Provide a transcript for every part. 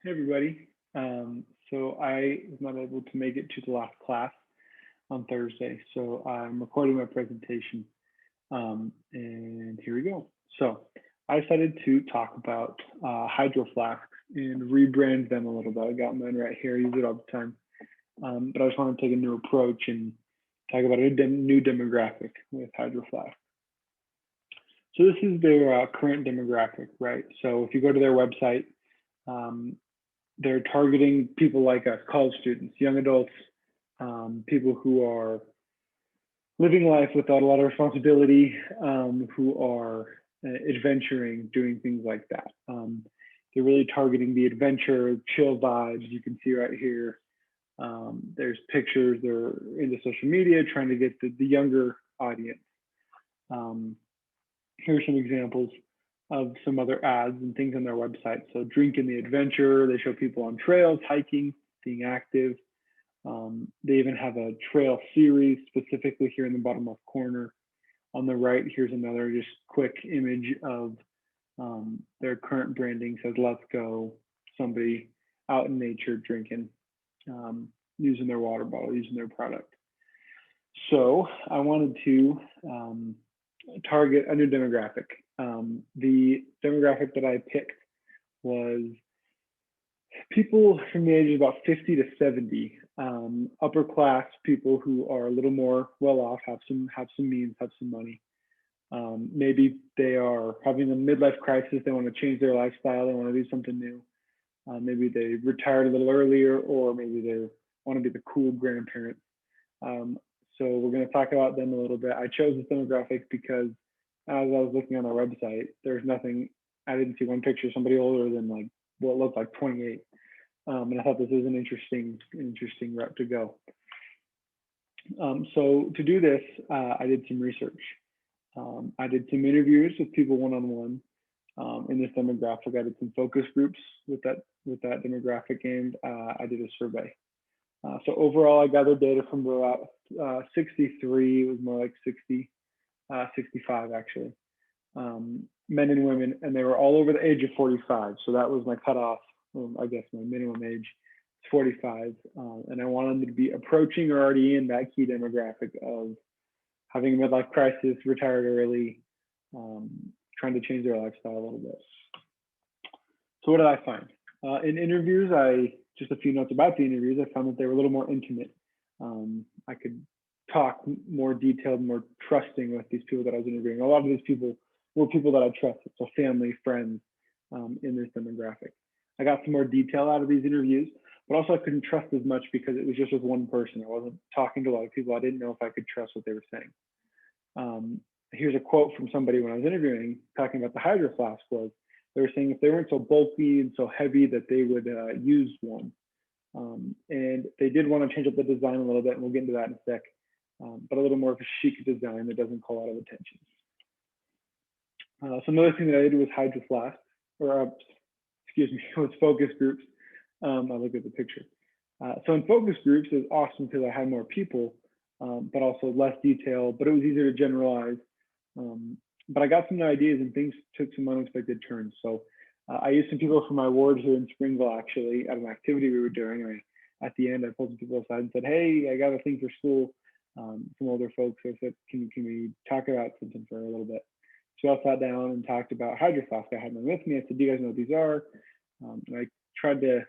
Hey everybody. So I was not able to make it to the last class on Thursday, so I'm recording my presentation. And here we go. So I decided to talk about hydro flasks and rebrand them a little bit. I got mine right here. I use it all the time. But I just want to take a new approach and talk about a new demographic with hydro flasks. So this is their current demographic, right? So if you go to their website, um, they're targeting people like us, college students, young adults, people who are living life without a lot of responsibility, who are adventuring, doing things like that. They're really targeting the adventure, chill vibes. You can see right here. There's pictures. They're into social media, trying to get the younger audience. Um, Here's some examples of some other ads and things on their website. So drink in the adventure, they show people on trails, hiking, being active. They even have a trail series specifically here in the bottom left corner. On the right, here's another just quick image of their current branding. Says, let's go, somebody out in nature drinking, using their water bottle, using their product. So I wanted to target a new demographic. The demographic that I picked was people from the age of about 50 to 70, upper class people who are a little more well off, have some means, have some money. Maybe they are having a midlife crisis. They want to change their lifestyle. They want to do something new. Maybe they retired a little earlier, or maybe they want to be the cool grandparent. So we're going to talk about them a little bit. I chose this demographic because as I was looking on their website, there's nothing, I didn't see one picture of somebody older than like what looked like 28. And I thought this was an interesting route to go. So to do this, I did some research. I did some interviews with people one-on-one in this demographic. I did some focus groups with that demographic, and I did a survey. So overall, I gathered data from about 63. It was more like 60, 65 actually. Men and women, and they were all over the age of 45. So that was my cutoff. I guess my minimum age is 45, and I wanted them to be approaching or already in that key demographic of having a midlife crisis, retired early, trying to change their lifestyle a little bit. So what did I find? In interviews, just a few notes about the interviews, I found that they were a little more intimate. I could talk more detailed, more trusting with these people that I was interviewing. A lot of these people were people that I trusted, so family, friends, in this demographic. I got some more detail out of these interviews, but also I couldn't trust as much because it was just with one person. I wasn't talking to a lot of people. I didn't know if I could trust what they were saying. Here's a quote from somebody when I was interviewing, talking about the hydro flask was, they were saying if they weren't so bulky and so heavy that they would use one. And they did want to change up the design a little bit, and we'll get into that in a sec, but a little more of a chic design that doesn't call out of attention. So another thing that I did was hydro flask, or excuse me, it was focus groups. I looked at the picture. So in focus groups, it was awesome because I had more people, but also less detail, but it was easier to generalize. But I got some ideas and things took some unexpected turns. So I used some people from my ward here in Springville, actually, at an activity we were doing. At the end, I pulled some people aside and said, hey, I got a thing for school. Some older folks, I said, can we talk about something for a little bit? So I sat down and talked about hydro flask. I had them with me. I said, do you guys know what these are? And I tried to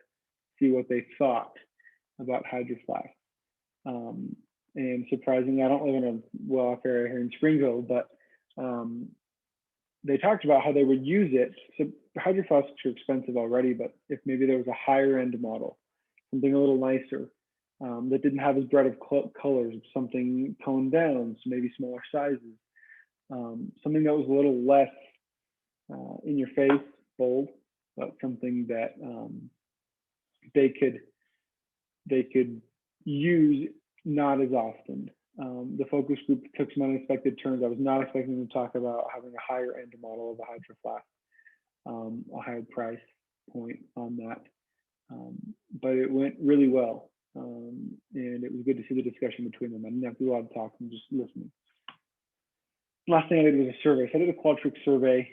see what they thought about hydro flask. And surprisingly, I don't live in a well-off area here in Springville, but they talked about how they would use it. So hydro flasks are expensive already, but if maybe there was a higher end model, something a little nicer, that didn't have as bright of colors, something toned down, so maybe smaller sizes, something that was a little less in your face, bold, but something that they could use not as often. The focus group took some unexpected turns. I was not expecting them to talk about having a higher end model of a hydro flask, a higher price point on that. But it went really well. And it was good to see the discussion between them. I didn't have to do a lot of talking, just listening. Last thing I did was a survey. So I did a Qualtrics survey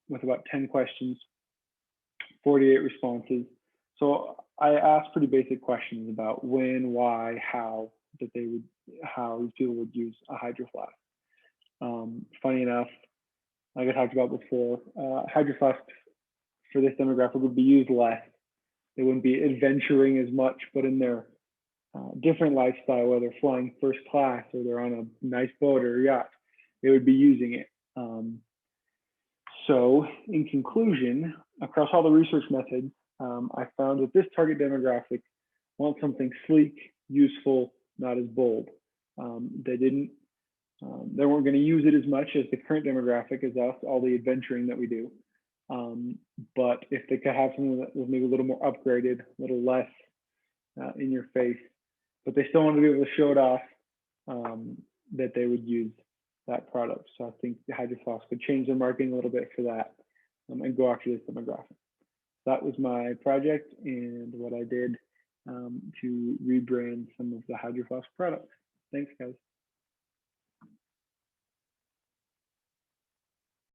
with about 10 questions, 48 responses. So I asked pretty basic questions about when, why, how how these people would use a Hydro Flask. Funny enough, like I talked about before, Hydro Flask for this demographic would be used less. They wouldn't be adventuring as much, but in their different lifestyle, whether they're flying first class or they're on a nice boat or a yacht, they would be using it. So in conclusion, across all the research methods, I found that this target demographic wants something sleek, useful, not as bold. They weren't going to use it as much as the current demographic as us, all the adventuring that we do. But if they could have something that was maybe a little more upgraded, a little less in your face, but they still want to be able to show it off, that they would use that product. So I think the Hydro Flask could change their marketing a little bit for that, and go after this demographic. That was my project and what I did to rebrand some of the Hydro Flask products. Thanks, guys.